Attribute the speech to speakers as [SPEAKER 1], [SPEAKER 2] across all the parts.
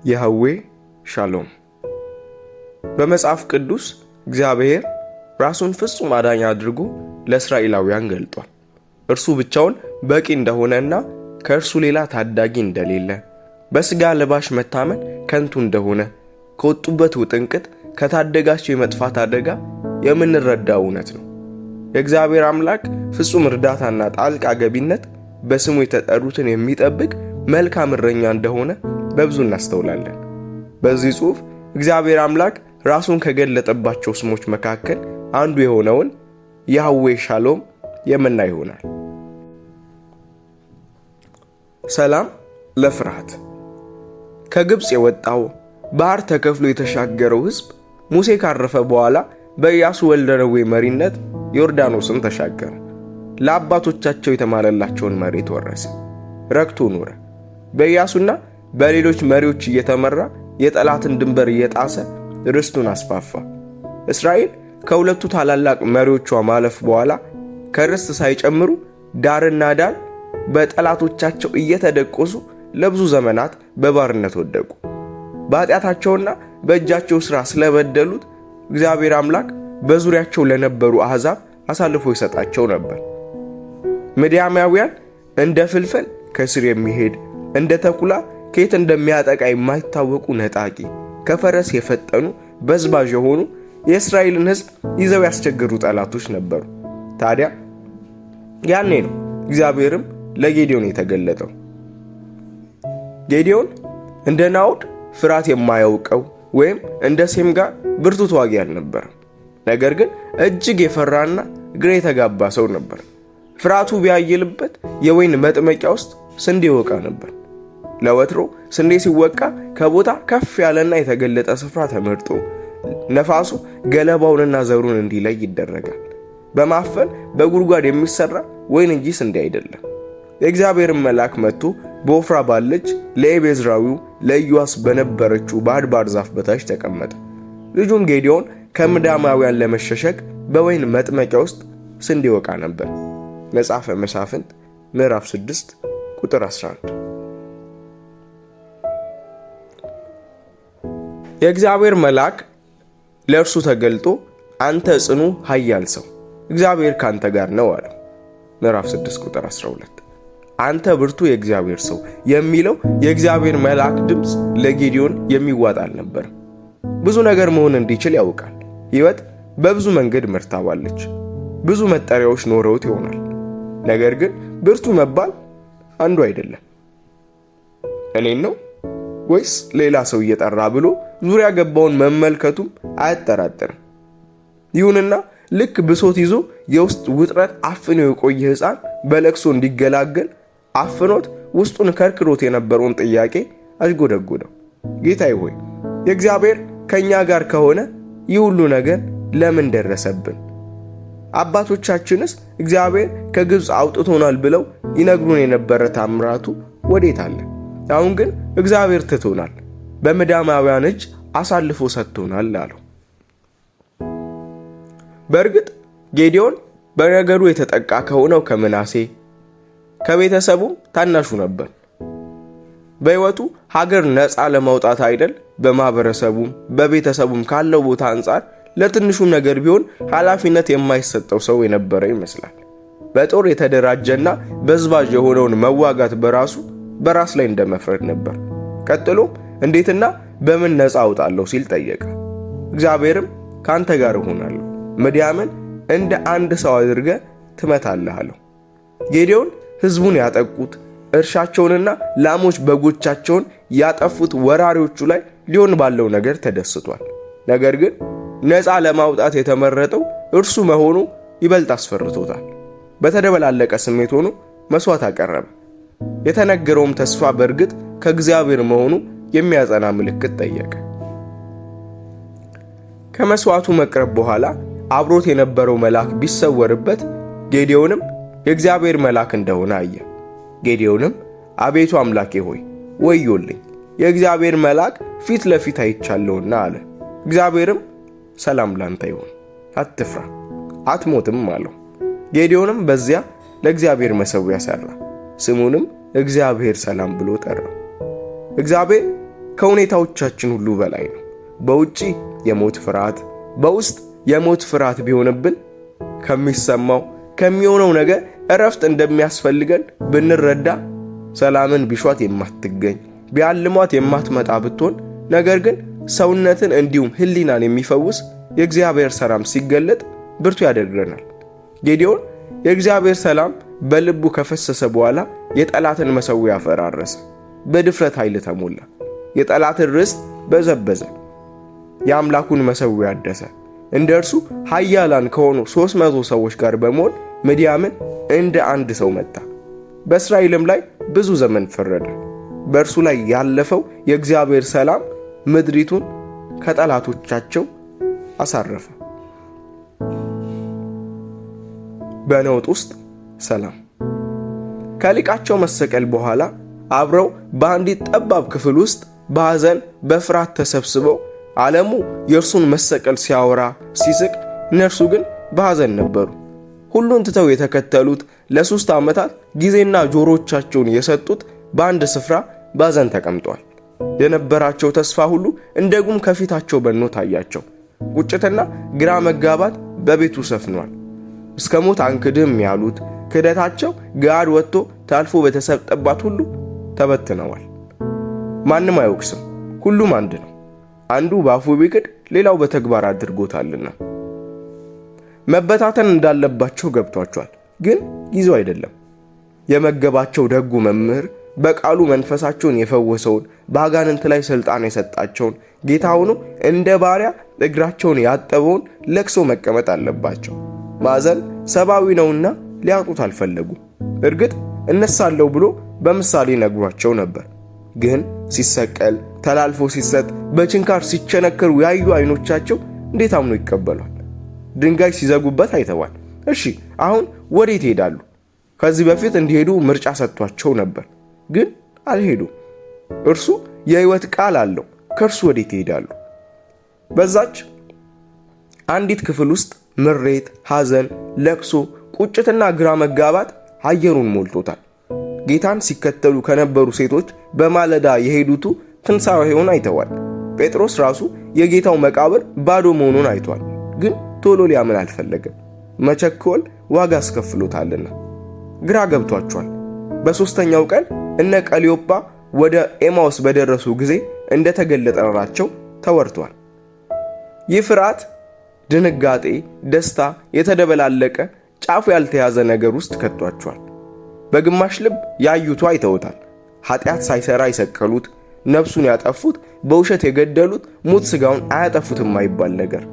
[SPEAKER 1] ያህዌ ሻሎም። በመጽሐፍ ቅዱስ እግዚአብሔር ራሱን ፍጹም አዳኝ አድርጎ ለእስራኤላውያን ገልጧል። እርሱ ብቻውን በቂ እንደሆነና ከእርሱ ሌላ ታዳጊ እንደሌለ፣ በሥጋ ለባሽ መታመን ከንቱ እንደሆነ፣ ከወጡበት ውጥንቅጥ ከታደጋቸው የመጥፋት አደጋ የምንረዳው እውነት ነው። የእግዚአብሔር አምላክ ፍጹም እርዳታና ጣልቃ ገቢነት በስሙ የተጠሩትን የሚጠብቅ መልካም እረኛ እንደሆነ በብዙ እናስተውላለን። በዚህ ጽሑፍ እግዚአብሔር አምላክ ራሱን ከገለጠባቸው ስሞች መካከል አንዱ የሆነውን ያህዌ ሻሎም የምናይ ይሆናል። ሰላም ለፍርሃት። ከግብፅ የወጣው ባህር ተከፍሎ የተሻገረው ሕዝብ ሙሴ ካረፈ በኋላ በኢያሱ ወልደ ነዌ መሪነት ዮርዳኖስን ተሻገረ። ለአባቶቻቸው የተማለላቸውን መሬት ወረሰ፣ ረክቶ ኖረ። በኢያሱና በሌሎች መሪዎች እየተመራ የጠላትን ድንበር እየጣሰ ርስቱን አስፋፋ። እስራኤል ከሁለቱ ታላላቅ መሪዎቿ ማለፍ በኋላ ከርስት ሳይጨምሩ ዳርና ዳር በጠላቶቻቸው እየተደቆሱ ለብዙ ዘመናት በባርነት ወደቁ። በኃጢአታቸውና በእጃቸው ሥራ ስለበደሉት እግዚአብሔር አምላክ በዙሪያቸው ለነበሩ አሕዛብ አሳልፎ ይሰጣቸው ነበር። ምድያማውያን እንደ ፍልፈል ከስር የሚሄድ እንደ ተኩላ ከየት እንደሚያጠቃ የማይታወቁ ነጣቂ፣ ከፈረስ የፈጠኑ በዝባዥ የሆኑ የእስራኤልን ሕዝብ ይዘው ያስቸገሩ ጠላቶች ነበሩ። ታዲያ ያኔ ነው እግዚአብሔርም ለጌዲዮን የተገለጠው። ጌዲዮን እንደ ናዖድ ፍርሃት የማያውቀው ወይም እንደ ሴምጋር ብርቱ ተዋጊ አልነበረም። ነገር ግን እጅግ የፈራና ግራ የተጋባ ሰው ነበር። ፍርሃቱ ቢያይልበት የወይን መጥመቂያ ውስጥ ስንዴ ይወቃ ነበር። ለወትሮ ስንዴ ሲወቃ ከቦታ ከፍ ያለና የተገለጠ ስፍራ ተመርጦ ነፋሱ ገለባውንና ዘሩን እንዲለይ ይደረጋል። በማፈን በጉድጓድ የሚሰራ ወይን እንጂ ስንዴ አይደለም። የእግዚአብሔርን መልአክ መጥቶ በወፍራ ባለች ለኤቤዝራዊው ለኢዮአስ በነበረችው በአድባር ዛፍ በታች ተቀመጠ። ልጁን ጌዲዮን ከምድያማውያን ለመሸሸግ በወይን መጥመቂያ ውስጥ ስንዴ ይወቃ ነበር። መጽሐፈ መሳፍንት ምዕራፍ 6 ቁጥር 11። የእግዚአብሔር መልአክ ለእርሱ ተገልጦ አንተ ጽኑ ኃያል ሰው እግዚአብሔር ካንተ ጋር ነው አለው። ምዕራፍ 6 ቁጥር 12። አንተ ብርቱ የእግዚአብሔር ሰው የሚለው የእግዚአብሔር መልአክ ድምፅ ለጌዲዮን የሚዋጥ አልነበረም። ብዙ ነገር መሆን እንዲችል ያውቃል። ሕይወት በብዙ መንገድ መርታዋለች። ብዙ መጠሪያዎች ኖረውት ይሆናል። ነገር ግን ብርቱ መባል አንዱ አይደለም። እኔን ነው ወይስ ሌላ ሰው እየጠራ ብሎ ዙሪያ ገባውን መመልከቱም አያጠራጥርም። ይሁንና ልክ ብሶት ይዞ የውስጥ ውጥረት አፍኖ የቆየ ሕፃን በለቅሶ እንዲገላገል አፍኖት ውስጡን ከርክሮት የነበረውን ጥያቄ አሽጎደጎደው። ጌታዬ ሆይ የእግዚአብሔር ከኛ ጋር ከሆነ ይህ ሁሉ ነገር ለምን ደረሰብን? አባቶቻችንስ እግዚአብሔር ከግብፅ አውጥቶናል ብለው ይነግሩን የነበረ ታምራቱ ወዴት አለ? አሁን ግን እግዚአብሔር ትቶናል፣ በምድያማውያን እጅ አሳልፎ ሰጥቶናል አለው። በእርግጥ ጌዲዮን በነገሩ የተጠቃ ከሆነው ከምናሴ ከቤተሰቡም ታናሹ ነበር። በሕይወቱ ሀገር ነፃ ለማውጣት አይደል በማህበረሰቡም በቤተሰቡም ካለው ቦታ አንጻር ለትንሹም ነገር ቢሆን ኃላፊነት የማይሰጠው ሰው የነበረ ይመስላል። በጦር የተደራጀና በዝባዥ የሆነውን መዋጋት በራስ ላይ እንደመፍረድ ነበር። ቀጥሎም እንዴትና በምን ነፃ አውጣለሁ ሲል ጠየቀ። እግዚአብሔርም ካንተ ጋር እሆናለሁ፣ ምድያምን እንደ አንድ ሰው አድርገህ ትመታለህ አለው። ጌዲዮን ሕዝቡን ያጠቁት እርሻቸውንና ላሞች በጎቻቸውን ያጠፉት ወራሪዎቹ ላይ ሊሆን ባለው ነገር ተደስቷል። ነገር ግን ነፃ ለማውጣት የተመረጠው እርሱ መሆኑ ይበልጥ አስፈርቶታል። በተደበላለቀ ስሜት ሆኖ መስዋዕት አቀረበ። የተነገረውም ተስፋ በእርግጥ ከእግዚአብሔር መሆኑ የሚያጸና ምልክት ጠየቀ። ከመስዋዕቱ መቅረብ በኋላ አብሮት የነበረው መልአክ ቢሰወርበት ጌዲዮንም የእግዚአብሔር መልአክ እንደሆነ አየ። ጌዲዮንም አቤቱ አምላኬ ሆይ ወዮልኝ፣ የእግዚአብሔር መልአክ ፊት ለፊት አይቻለሁና አለ። እግዚአብሔርም ሰላም ላንተ ይሁን፣ አትፍራ፣ አትሞትም አለው። ጌዲዮንም በዚያ ለእግዚአብሔር መሠዊያ ሠራ፣ ስሙንም እግዚአብሔር ሰላም ብሎ ጠራው። እግዚአብሔር ከሁኔታዎቻችን ሁሉ በላይ ነው። በውጪ የሞት ፍርሃት፣ በውስጥ የሞት ፍርሃት ቢሆንብን ከሚሰማው ከሚሆነው ነገር እረፍት እንደሚያስፈልገን ብንረዳ ሰላምን ቢሿት የማትገኝ ቢያልሟት የማትመጣ ብትሆን ነገር ግን ሰውነትን እንዲሁም ሕሊናን የሚፈውስ የእግዚአብሔር ሰላም ሲገለጥ ብርቱ ያደርገናል። ጌዲዮን የእግዚአብሔር ሰላም በልቡ ከፈሰሰ በኋላ የጠላትን መሠዊያ አፈራረሰ፣ በድፍረት ኃይል ተሞላ፣ የጠላትን ርስት በዘበዘ፣ የአምላኩን መሠዊያ አደሰ። እንደ እርሱ ኃያላን ከሆኑ 300 ሰዎች ጋር በመሆን ምድያምን እንደ አንድ ሰው መታ። በእስራኤልም ላይ ብዙ ዘመን ፈረደ። በእርሱ ላይ ያለፈው የእግዚአብሔር ሰላም ምድሪቱን ከጠላቶቻቸው አሳረፈ። በነውጥ ውስጥ ሰላም። ከሊቃቸው መሰቀል በኋላ አብረው በአንዲት ጠባብ ክፍል ውስጥ በሐዘን በፍርሃት ተሰብስበው ዓለሙ የእርሱን መሰቀል ሲያወራ ሲስቅ፣ እነርሱ ግን በሐዘን ነበሩ። ሁሉን ትተው የተከተሉት ለ3 ዓመታት ጊዜና ጆሮቻቸውን የሰጡት በአንድ ስፍራ በሐዘን ተቀምጠዋል። የነበራቸው ተስፋ ሁሉ እንደ ጉም ከፊታቸው በኖ ታያቸው። ቁጭትና ግራ መጋባት በቤቱ ሰፍኗል። እስከ ሞት አንክድም ያሉት ክህደታቸው ገሃድ ወጥቶ ታልፎ በተሰጠባት ሁሉ ተበትነዋል። ማንም አይወቅስም፣ ሁሉም አንድ ነው። አንዱ በአፉ ቢክድ ሌላው በተግባር አድርጎታልና መበታተን እንዳለባቸው ገብቷቸዋል። ግን ጊዜው አይደለም። የመገባቸው ደጉ መምህር በቃሉ መንፈሳቸውን የፈወሰውን በአጋንንት ላይ ሥልጣን የሰጣቸውን ጌታ ሆኖ እንደ ባሪያ እግራቸውን ያጠበውን ለቅሶ መቀመጥ አለባቸው። ማዘን ሰብአዊ ነውና ሊያጡት አልፈለጉም። እርግጥ እነሳለሁ ብሎ በምሳሌ ነግሯቸው ነበር። ግን ሲሰቀል ተላልፎ ሲሰጥ በችንካር ሲቸነከሩ ያዩ አይኖቻቸው እንዴት አምኖ ይቀበሏል? ድንጋይ ሲዘጉበት አይተዋል። እሺ አሁን ወዴት ይሄዳሉ? ከዚህ በፊት እንዲሄዱ ምርጫ ሰጥቷቸው ነበር፣ ግን አልሄዱም። እርሱ የሕይወት ቃል አለው። ከእርሱ ወዴት ይሄዳሉ? በዛች አንዲት ክፍል ውስጥ ምሬት፣ ሐዘን፣ ለቅሶ፣ ቁጭትና ግራ መጋባት አየሩን ሞልቶታል። ጌታን ሲከተሉ ከነበሩ ሴቶች በማለዳ የሄዱቱ ትንሣኤውን አይተዋል። ጴጥሮስ ራሱ የጌታው መቃብር ባዶ መሆኑን አይቷል። ግን ቶሎ ሊያምን አልፈለገም። መቸኮል ዋጋ አስከፍሎታልና ግራ ገብቷቸዋል። በሦስተኛው ቀን እነ ቀሊዮጳ ወደ ኤማውስ በደረሱ ጊዜ እንደተገለጠላቸው ተወርቷል። ይህ ፍርሃት፣ ድንጋጤ፣ ደስታ የተደበላለቀ ጫፉ ያልተያዘ ነገር ውስጥ ከቷቸዋል። በግማሽ ልብ ያዩቱ አይተውታል። ኃጢአት ሳይሰራ የሰቀሉት፣ ነፍሱን ያጠፉት፣ በውሸት የገደሉት ሙት ሥጋውን አያጠፉትም አይባል ነገር።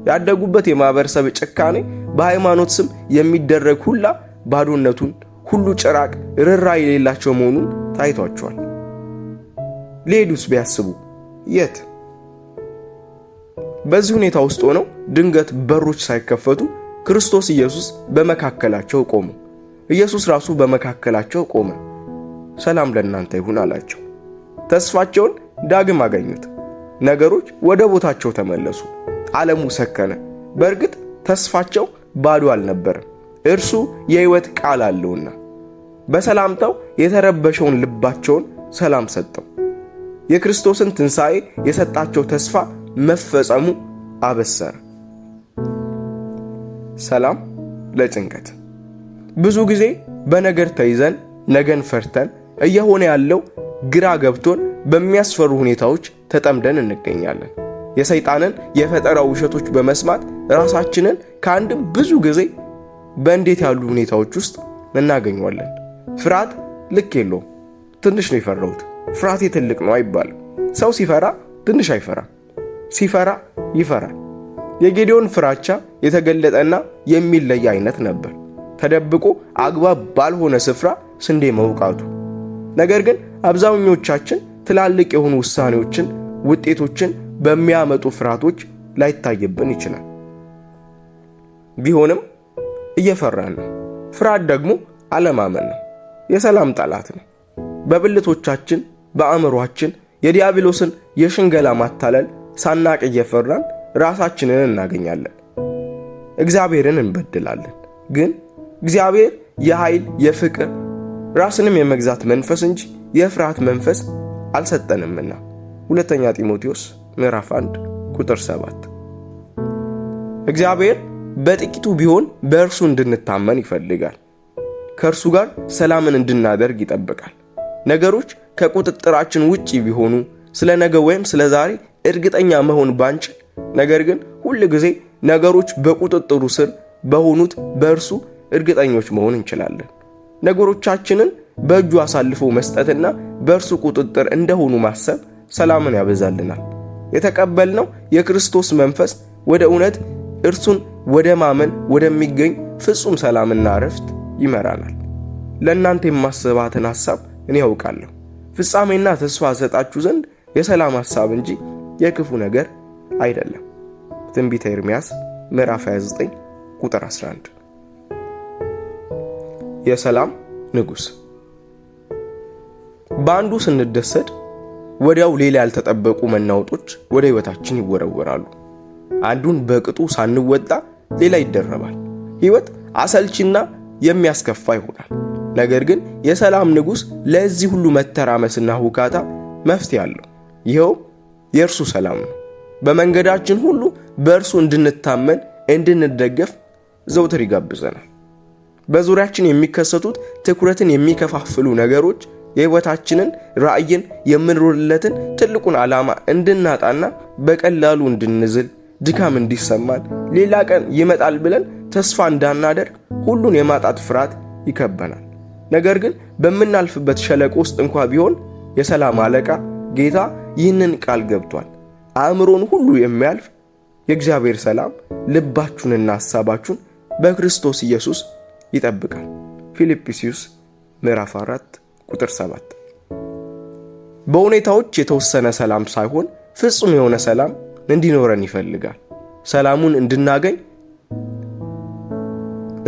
[SPEAKER 1] ያደጉበት የማህበረሰብ ጭካኔ፣ በሃይማኖት ስም የሚደረግ ሁላ ባዶነቱን፣ ሁሉ ጭራቅ ርኅራኄ የሌላቸው መሆኑን ታይቷቸዋል። ሊሄዱስ ቢያስቡ የት? በዚህ ሁኔታ ውስጥ ሆነው ድንገት በሮች ሳይከፈቱ ክርስቶስ ኢየሱስ በመካከላቸው ቆሙ። ኢየሱስ ራሱ በመካከላቸው ቆመ። ሰላም ለእናንተ ይሁን አላቸው። ተስፋቸውን ዳግም አገኙት። ነገሮች ወደ ቦታቸው ተመለሱ። ዓለሙ ሰከነ። በእርግጥ ተስፋቸው ባዶ አልነበረም። እርሱ የሕይወት ቃል አለውና በሰላምታው የተረበሸውን ልባቸውን ሰላም ሰጠው። የክርስቶስን ትንሣኤ የሰጣቸው ተስፋ መፈጸሙ አበሰረ። ሰላም ለጭንቀት። ብዙ ጊዜ በነገር ተይዘን ነገን ፈርተን እየሆነ ያለው ግራ ገብቶን በሚያስፈሩ ሁኔታዎች ተጠምደን እንገኛለን። የሰይጣንን የፈጠራ ውሸቶች በመስማት ራሳችንን ከአንድም ብዙ ጊዜ በእንዴት ያሉ ሁኔታዎች ውስጥ እናገኘዋለን። ፍርሃት ልክ የለውም። ትንሽ ነው የፈራሁት፣ ፍርሃቴ ትልቅ ነው አይባልም። ሰው ሲፈራ ትንሽ አይፈራም፣ ሲፈራ ይፈራል። የጌዲዮን ፍራቻ የተገለጠና የሚለይ አይነት ነበር። ተደብቆ አግባብ ባልሆነ ስፍራ ስንዴ መውቃቱ። ነገር ግን አብዛኞቻችን ትላልቅ የሆኑ ውሳኔዎችን፣ ውጤቶችን በሚያመጡ ፍርሃቶች ላይታይብን ይችላል። ቢሆንም እየፈራን ነው። ፍርሃት ደግሞ አለማመን ነው፣ የሰላም ጠላት ነው። በብልቶቻችን በአእምሯችን የዲያብሎስን የሽንገላ ማታለል ሳናቅ እየፈራን ራሳችንን እናገኛለን። እግዚአብሔርን እንበድላለን። ግን እግዚአብሔር የኃይል የፍቅር ራስንም የመግዛት መንፈስ እንጂ የፍርሃት መንፈስ አልሰጠንምና ሁለተኛ ጢሞቴዎስ ምዕራፍ 1 ቁጥር 7። እግዚአብሔር በጥቂቱ ቢሆን በእርሱ እንድንታመን ይፈልጋል። ከእርሱ ጋር ሰላምን እንድናደርግ ይጠብቃል። ነገሮች ከቁጥጥራችን ውጪ ቢሆኑ ስለ ነገ ወይም ስለ ዛሬ እርግጠኛ መሆን ባንችል፣ ነገር ግን ሁል ጊዜ ነገሮች በቁጥጥሩ ስር በሆኑት በእርሱ እርግጠኞች መሆን እንችላለን። ነገሮቻችንን በእጁ አሳልፎ መስጠትና በእርሱ ቁጥጥር እንደሆኑ ማሰብ ሰላምን ያበዛልናል። የተቀበልነው የክርስቶስ መንፈስ ወደ እውነት እርሱን ወደ ማመን ወደሚገኝ ፍጹም ሰላምና እረፍት ይመራናል። ለእናንተ የማስባትን ሐሳብ እኔ ያውቃለሁ፣ ፍጻሜና ተስፋ ሰጣችሁ ዘንድ የሰላም ሐሳብ እንጂ የክፉ ነገር አይደለም። ትንቢተ ኤርምያስ ምዕራፍ 29 ቁጥር 11። የሰላም ንጉሥ። በአንዱ ስንደሰት ወዲያው ሌላ ያልተጠበቁ መናወጦች ወደ ሕይወታችን ይወረወራሉ። አንዱን በቅጡ ሳንወጣ ሌላ ይደረባል። ሕይወት አሰልቺና የሚያስከፋ ይሆናል። ነገር ግን የሰላም ንጉሥ ለዚህ ሁሉ መተራመስና ሁካታ መፍትሄ አለው። ይኸው የእርሱ ሰላም ነው። በመንገዳችን ሁሉ በእርሱ እንድንታመን፣ እንድንደገፍ ዘውትር ይጋብዘናል። በዙሪያችን የሚከሰቱት ትኩረትን የሚከፋፍሉ ነገሮች የሕይወታችንን ራእይን የምንሮልለትን ትልቁን ዓላማ እንድናጣና በቀላሉ እንድንዝል፣ ድካም እንዲሰማን፣ ሌላ ቀን ይመጣል ብለን ተስፋ እንዳናደርግ ሁሉን የማጣት ፍርሃት ይከበናል። ነገር ግን በምናልፍበት ሸለቆ ውስጥ እንኳ ቢሆን የሰላም አለቃ ጌታ ይህንን ቃል ገብቷል። አእምሮን ሁሉ የሚያልፍ የእግዚአብሔር ሰላም ልባችሁንና ሐሳባችሁን በክርስቶስ ኢየሱስ ይጠብቃል። ፊልጵስዩስ ምዕራፍ 4 ቁጥር 7። በሁኔታዎች የተወሰነ ሰላም ሳይሆን ፍጹም የሆነ ሰላም እንዲኖረን ይፈልጋል። ሰላሙን እንድናገኝ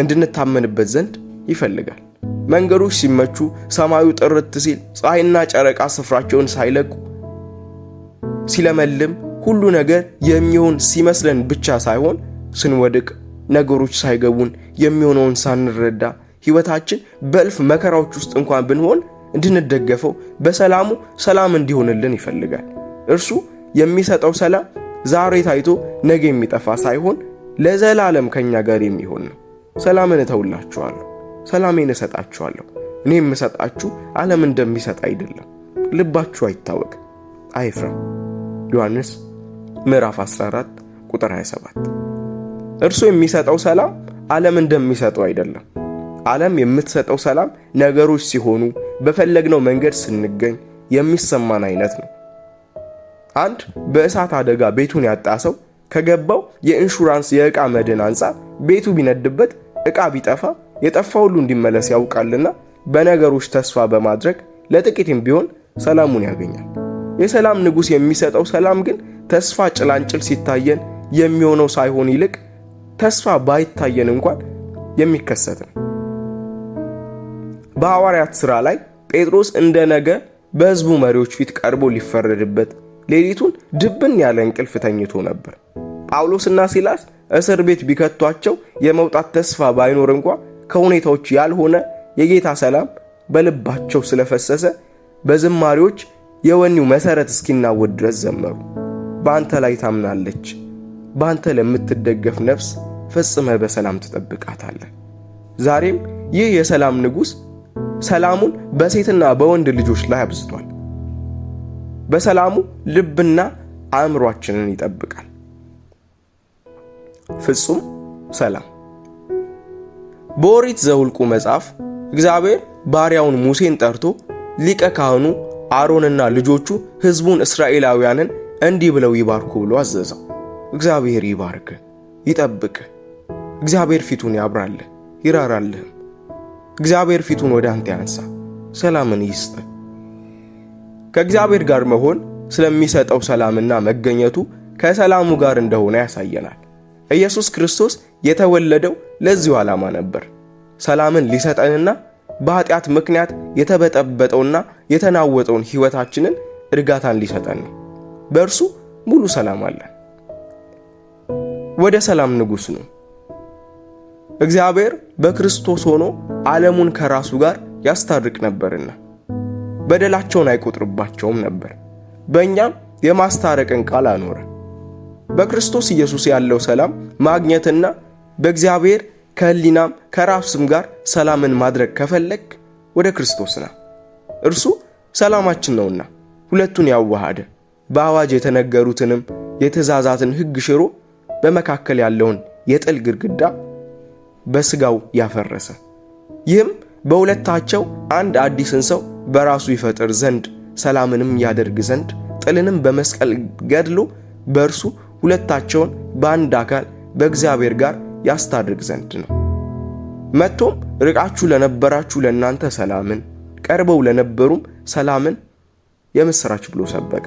[SPEAKER 1] እንድንታመንበት ዘንድ ይፈልጋል። መንገዶች ሲመቹ፣ ሰማዩ ጥርት ሲል፣ ፀሐይና ጨረቃ ስፍራቸውን ሳይለቁ ሲለመልም፣ ሁሉ ነገር የሚሆን ሲመስለን ብቻ ሳይሆን ስንወድቅ፣ ነገሮች ሳይገቡን፣ የሚሆነውን ሳንረዳ፣ ሕይወታችን በእልፍ መከራዎች ውስጥ እንኳን ብንሆን እንድንደገፈው በሰላሙ ሰላም እንዲሆንልን ይፈልጋል። እርሱ የሚሰጠው ሰላም ዛሬ ታይቶ ነገ የሚጠፋ ሳይሆን ለዘላለም ከኛ ጋር የሚሆን ነው። ሰላምን እተውላችኋለሁ፣ ሰላሜን እሰጣችኋለሁ። እኔ የምሰጣችሁ ዓለም እንደሚሰጥ አይደለም። ልባችሁ አይታወቅ፣ አይፍራም። ዮሐንስ ምዕራፍ 14 ቁጥር 27። እርሱ የሚሰጠው ሰላም ዓለም እንደሚሰጠው አይደለም። ዓለም የምትሰጠው ሰላም ነገሮች ሲሆኑ፣ በፈለግነው መንገድ ስንገኝ የሚሰማን አይነት ነው። አንድ በእሳት አደጋ ቤቱን ያጣ ሰው ከገባው የኢንሹራንስ የዕቃ መድን አንጻር ቤቱ ቢነድበት፣ ዕቃ ቢጠፋ የጠፋ ሁሉ እንዲመለስ ያውቃልና በነገሮች ተስፋ በማድረግ ለጥቂትም ቢሆን ሰላሙን ያገኛል። የሰላም ንጉሥ የሚሰጠው ሰላም ግን ተስፋ ጭላንጭል ሲታየን የሚሆነው ሳይሆን ይልቅ ተስፋ ባይታየን እንኳን የሚከሰት ነው። በሐዋርያት ሥራ ላይ ጴጥሮስ እንደ ነገ በሕዝቡ መሪዎች ፊት ቀርቦ ሊፈረድበት ሌሊቱን ድብን ያለ እንቅልፍ ተኝቶ ነበር። ጳውሎስና ሲላስ እስር ቤት ቢከቷቸው የመውጣት ተስፋ ባይኖር እንኳ ከሁኔታዎች ያልሆነ የጌታ ሰላም በልባቸው ስለፈሰሰ በዝማሬዎች የወኔው መሠረት እስኪናወድ ድረስ ዘመሩ። በአንተ ላይ ታምናለች፣ በአንተ ለምትደገፍ ነፍስ ፈጽመህ በሰላም ትጠብቃታለህ። ዛሬም ይህ የሰላም ንጉሥ ሰላሙን በሴትና በወንድ ልጆች ላይ አብዝቷል። በሰላሙ ልብና አእምሯችንን ይጠብቃል። ፍጹም ሰላም። በኦሪት ዘኍልቍ መጽሐፍ እግዚአብሔር ባሪያውን ሙሴን ጠርቶ ሊቀ ካህኑ አሮንና ልጆቹ ሕዝቡን እስራኤላውያንን እንዲህ ብለው ይባርኩ ብሎ አዘዘው። እግዚአብሔር ይባርክህ፣ ይጠብቅህ። እግዚአብሔር ፊቱን ያብራልህ፣ ይራራልህም። እግዚአብሔር ፊቱን ወደ አንተ ያንሳ፣ ሰላምን ይስጥህ። ከእግዚአብሔር ጋር መሆን ስለሚሰጠው ሰላምና መገኘቱ ከሰላሙ ጋር እንደሆነ ያሳየናል። ኢየሱስ ክርስቶስ የተወለደው ለዚሁ ዓላማ ነበር። ሰላምን ሊሰጠንና በኃጢአት ምክንያት የተበጠበጠውና የተናወጠውን ሕይወታችንን እርጋታን ሊሰጠን ነው። በእርሱ ሙሉ ሰላም አለን። ወደ ሰላም ንጉሥ ነው። እግዚአብሔር በክርስቶስ ሆኖ ዓለሙን ከራሱ ጋር ያስታርቅ ነበርና በደላቸውን አይቆጥርባቸውም ነበር። በእኛም የማስታረቅን ቃል አኖረ። በክርስቶስ ኢየሱስ ያለው ሰላም ማግኘትና በእግዚአብሔር ከሕሊናም ከራስም ጋር ሰላምን ማድረግ ከፈለግ ወደ ክርስቶስ ና። እርሱ ሰላማችን ነውና ሁለቱን ያዋሃደ በአዋጅ የተነገሩትንም የትእዛዛትን ሕግ ሽሮ በመካከል ያለውን የጥል ግድግዳ በሥጋው ያፈረሰ፣ ይህም በሁለታቸው አንድ አዲስን ሰው በራሱ ይፈጥር ዘንድ ሰላምንም ያደርግ ዘንድ ጥልንም በመስቀል ገድሎ በእርሱ ሁለታቸውን በአንድ አካል በእግዚአብሔር ጋር ያስታርቅ ዘንድ ነው። መጥቶም ርቃችሁ ለነበራችሁ ለእናንተ ሰላምን፣ ቀርበው ለነበሩም ሰላምን የምሥራች ብሎ ሰበከ።